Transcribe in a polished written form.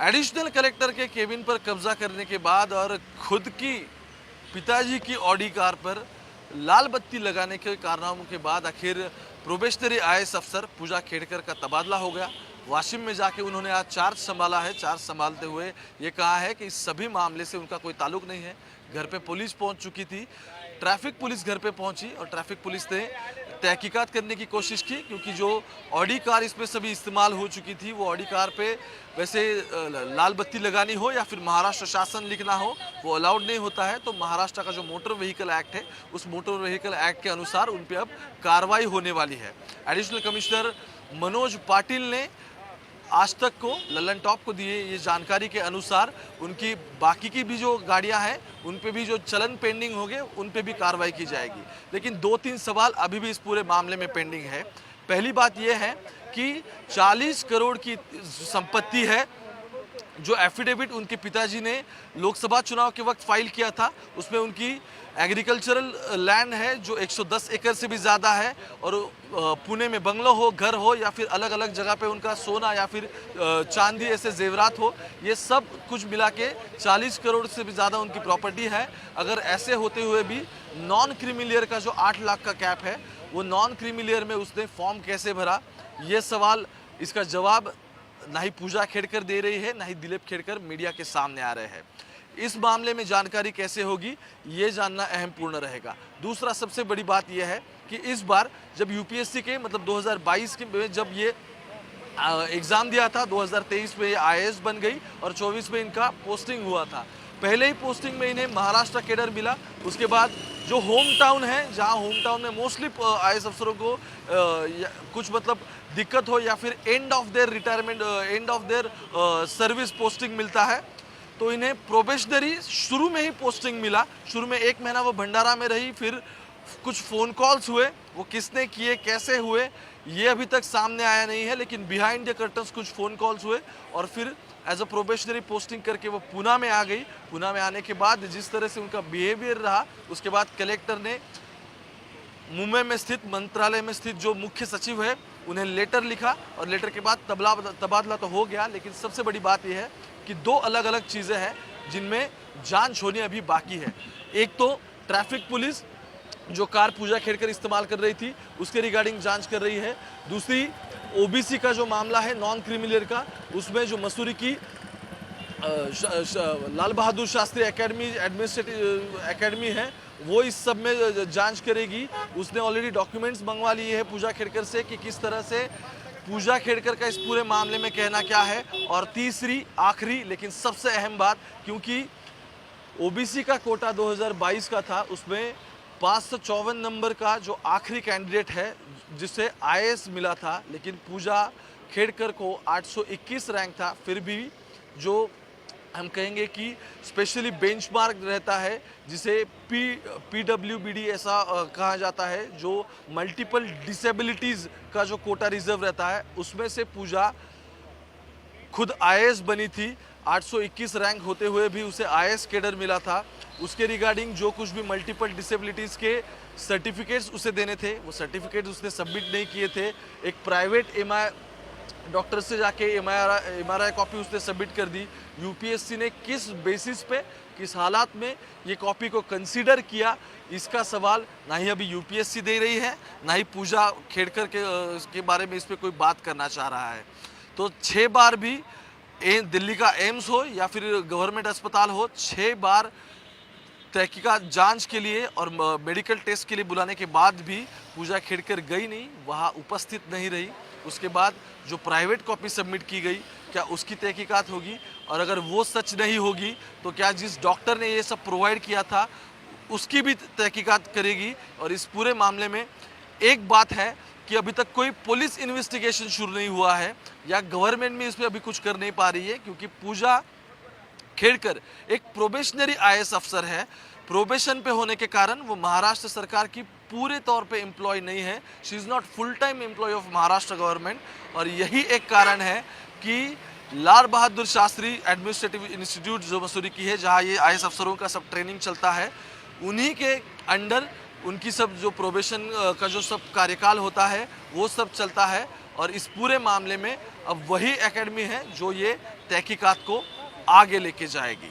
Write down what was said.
Additional collector के cabin पर कब्जा करने के बाद और खुद की पिताजी की ऑडी कार पर लाल बत्ती लगाने के कारनामों के बाद आखिर प्रोबेशनरी आईएएस अफसर पूजा खेड़कर का तबादला हो गया। वाशिम में जाके उन्होंने आज चार्ज संभाला है। चार्ज संभालते हुए ये कहा है कि इस सभी मामले से उनका कोई ताल्लुक नहीं है। घर पे पुलिस पहुंच चुकी थी, ट्रैफिक पुलिस घर पे पहुंची और ट्रैफिक पुलिस ने तहकीकात करने की कोशिश की, क्योंकि जो ऑडी कार इसमें सभी इस्तेमाल हो चुकी थी, वो ऑडी कार पे वैसे लाल बत्ती लगानी हो या फिर महाराष्ट्र शासन लिखना हो वो अलाउड नहीं होता है। तो महाराष्ट्र का जो मोटर व्हीकल एक्ट है, उस मोटर व्हीकल एक्ट के अनुसार उन पे अब कार्रवाई होने वाली है। एडिशनल कमिश्नर मनोज पाटिल ने आज तक को लल्लन टॉप को दिए ये जानकारी के अनुसार उनकी बाकी की भी जो गाड़ियां हैं उन पे भी जो चलन पेंडिंग हो गए उन पे भी कार्रवाई की जाएगी। लेकिन 2-3 सवाल अभी भी इस पूरे मामले में पेंडिंग है। पहली बात यह है कि 40 करोड़ की संपत्ति है जो एफिडेविट उनके पिताजी ने लोकसभा चुनाव के वक्त फाइल किया था, उसमें उनकी एग्रीकल्चरल लैंड है जो 110 एकड़ से भी ज़्यादा है और पुणे में बंगलो हो, घर हो या फिर अलग अलग जगह पे उनका सोना या फिर चांदी ऐसे जेवरात हो, ये सब कुछ मिला के 40 करोड़ से भी ज़्यादा उनकी प्रॉपर्टी है। अगर ऐसे होते हुए भी नॉन क्रीमिलियर का जो 8 लाख का कैप है वो नॉन क्रीमिलियर में उसने फॉर्म कैसे भरा, ये सवाल, इसका जवाब ना ही पूजा खेड़कर दे रही है, ना ही दिलीप खेड़कर मीडिया के सामने आ रहे हैं। इस मामले में जानकारी कैसे होगी ये जानना अहम पूर्ण रहेगा। दूसरा सबसे बड़ी बात यह है कि इस बार जब यूपीएससी के मतलब 2022 के जब ये एग्ज़ाम दिया था, 2023 में ये आईएएस बन गई और 24 में इनका पोस्टिंग हुआ था। पहले ही पोस्टिंग में इन्हें महाराष्ट्र कैडर मिला। उसके बाद जो होम टाउन है, जहां होम टाउन में मोस्टली आईएएस अफसरों को कुछ मतलब दिक्कत हो या फिर end of their retirement, end of their service posting मिलता है, तो इन्हें प्रोबेशनरी शुरू में ही पोस्टिंग मिला। शुरू में 1 महीना वो भंडारा में रही, फिर कुछ फ़ोन कॉल्स हुए, वो किसने किए, कैसे हुए, ये अभी तक सामने आया नहीं है। लेकिन बिहाइंड द कर्टन्स कुछ फ़ोन कॉल्स हुए और फिर एज अ प्रोबेशनरी पोस्टिंग करके वो पूना में आ गई। पूना में आने के बाद जिस तरह से उनका बिहेवियर रहा, उसके बाद कलेक्टर ने मुंबई में स्थित मंत्रालय में स्थित जो मुख्य सचिव है उन्हें लेटर लिखा और लेटर के बाद तबादला तो हो गया। लेकिन सबसे बड़ी बात यह है कि 2 अलग अलग चीज़ें हैं जिनमें जांच होनी अभी बाकी है। एक तो ट्रैफिक पुलिस जो कार पूजा खेड़कर इस्तेमाल कर रही थी उसके रिगार्डिंग जांच कर रही है। दूसरी ओबीसी का जो मामला है नॉन क्रिमिलियर का, उसमें जो मसूरी की लाल Bahadur Shastri academy administrative academy है वो इस सब में जांच करेगी। उसने ऑलरेडी डॉक्यूमेंट्स मंगवा लिए हैं पूजा खेड़कर से कि किस तरह से पूजा खेड़कर का इस पूरे मामले में कहना क्या है। और तीसरी आखिरी लेकिन सबसे अहम बात, क्योंकि ओबीसी का कोटा 2022 का था, उसमें 554 नंबर का जो आखिरी कैंडिडेट है जिसे आईएएस मिला था, लेकिन पूजा खेड़कर को 821 रैंक था। फिर भी जो हम कहेंगे कि स्पेशली बेंचमार्क रहता है जिसे पीडब्ल्यूबीडी ऐसा कहा जाता है, जो मल्टीपल डिसेबिलिटीज़ का जो कोटा रिजर्व रहता है, उसमें से पूजा खुद आईएएस बनी थी। 821 रैंक होते हुए भी उसे आईएएस कैडर मिला था। उसके रिगार्डिंग जो कुछ भी मल्टीपल डिसेबिलिटीज़ के सर्टिफिकेट्स उसे देने थे वो सर्टिफिकेट्स उसने सबमिट नहीं किए थे। एक प्राइवेट डॉक्टर से जाके एमआरआई कॉपी उसने सबमिट कर दी। यूपीएससी ने किस बेसिस पे, किस हालात में ये कॉपी को कंसीडर किया, इसका सवाल ना ही अभी यूपीएससी दे रही है, ना ही पूजा खेड़कर के बारे में इस पर कोई बात करना चाह रहा है। तो 6 बार भी दिल्ली का एम्स हो या फिर गवर्नमेंट अस्पताल हो, 6 बार तहकीकात जांच के लिए और मेडिकल टेस्ट के लिए बुलाने के बाद भी पूजा खेड़कर गई नहीं, वहाँ उपस्थित नहीं रही। उसके बाद जो प्राइवेट कॉपी सबमिट की गई, क्या उसकी तहकीकात होगी? और अगर वो सच नहीं होगी तो क्या जिस डॉक्टर ने ये सब प्रोवाइड किया था उसकी भी तहकीकात करेगी? और इस पूरे मामले में एक बात है कि अभी तक कोई पुलिस इन्वेस्टिगेशन शुरू नहीं हुआ है या गवर्नमेंट में इस पर अभी कुछ कर नहीं पा रही है, क्योंकि पूजा खेड़कर एक प्रोबेशनरी आईएएस अफसर है। प्रोबेशन पे होने के कारण वो महाराष्ट्र सरकार की पूरे तौर पे एम्प्लॉय नहीं है। She is not full time employ of Maharashtra government. और यही एक कारण है कि लाल बहादुर शास्त्री एडमिनिस्ट्रेटिव इंस्टीट्यूट जो मसूरी की है, जहाँ ये आईएएस अफसरों का सब ट्रेनिंग चलता है, उन्हीं के अंडर उनकी सब जो प्रोबेशन का जो सब कार्यकाल होता है वो सब चलता है। और इस पूरे मामले में अब वही एकेडमी है जो ये तहकीकात को आगे लेके जाएगी।